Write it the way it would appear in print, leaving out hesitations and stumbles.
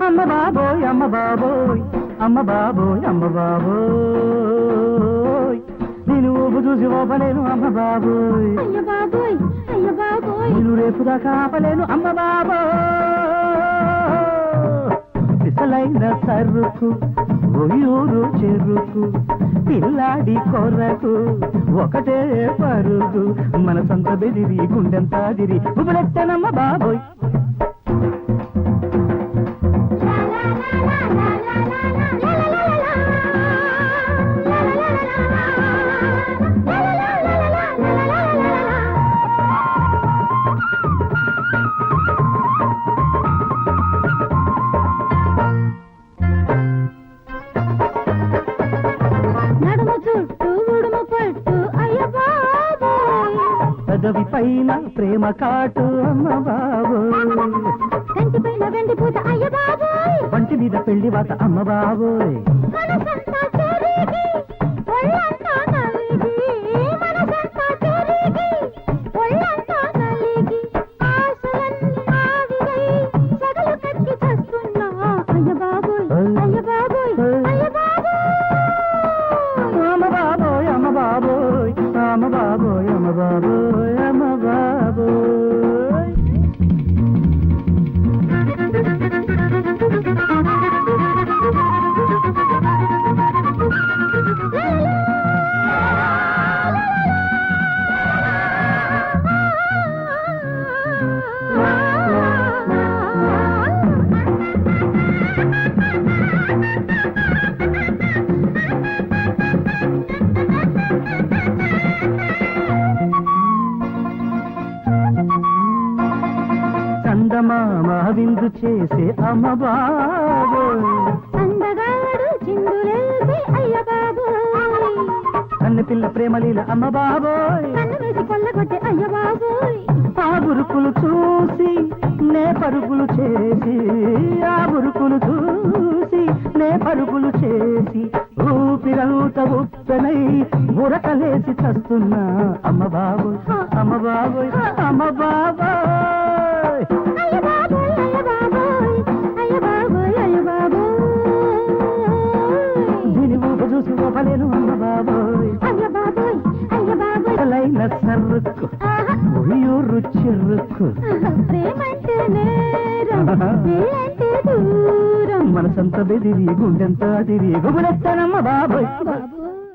అమ్మ బాబోయ్ అమ్మ బాబోయ్ అమ్మ బాబోయ్ అమ్మ బాబోయ్ నేను ఊపు చూసి ఓపలేను అమ్మ బాబోయ్ అయ్య బాబోయ్ అయ్య బాబోయ్ నేను రేపు దాకా ఆపలేను అమ్మ బాబోయ్ సిసలైన సరుకు ఒయూరు చెరుకు పిల్లాడి కొరకు ఒకటే పరుగు మన సొంత బెదిరి గుండెంతాదిరి ఉబులెత్తనమ్మ బాబోయ్ పదవి పైన ప్రేమ కాటు అమ్మ బాబోయ్ కంటి పైన వెండి పూత అయ్య బాబోయ్ వంటి మీద పెళ్లి వాత అమ్మ బాబోయ్ మనసంతా చెరిగి ఒళ్ళంతా నలిగి మనసంతా చెరిగి ఒళ్ళంతా నలిగి ఆశలన్నీ ఆవిరై సగలు కక్కి చస్తున్నా అయ్య బాబోయ్ అయ్య బాబోయ్ అయ్య బాబోయ్ అమ్మ బాబోయ్ అమ్మ బాబోయ్ అమ్మ బాబోయ్ అమ్మ బాబోయ్ అమ్మ బాబోయ్ చందమామ విందు చేసే అమ్మ బాబోయ్ అందగాడు చిందులేసి అయ్య బాబోయ్ కన్ను పిల్ల ప్రేమలీల అమ్మ బాబోయ్ కన్ను వేసి కొల్లగొట్టే అయ్య బాబోయ్ ఆ బురుకులు చూసి నే పరుగులు చేసి ఆ బురుకులు చూసి నే పరుగులు చేసి ఊపిరంత ఉప్పెనై ఉరకలేసి చస్తున్నా అమ్మ బాబోయ్ అమ్మ బాబోయ్ అమ్మ బాబోయ్ అయ్య బాబోయ్ అయ్య బాబోయ్ అయ్య బాబోయ్ అయ్య బాబోయ్ దీని ఊప చూసి ఊపలేను అమ్మ బాబోయ్ అయ్య బాబోయ్ అయ్య బాబోయ్ అసలైన సరుకు ఉయ్యూరు చెరుకు ప్రేమంటే నేరం పెళ్ళంటే దూరం మనసంత బెదిరి గుండెంత తిరిగి గుబులెత్తనమ్మ బాబోయ్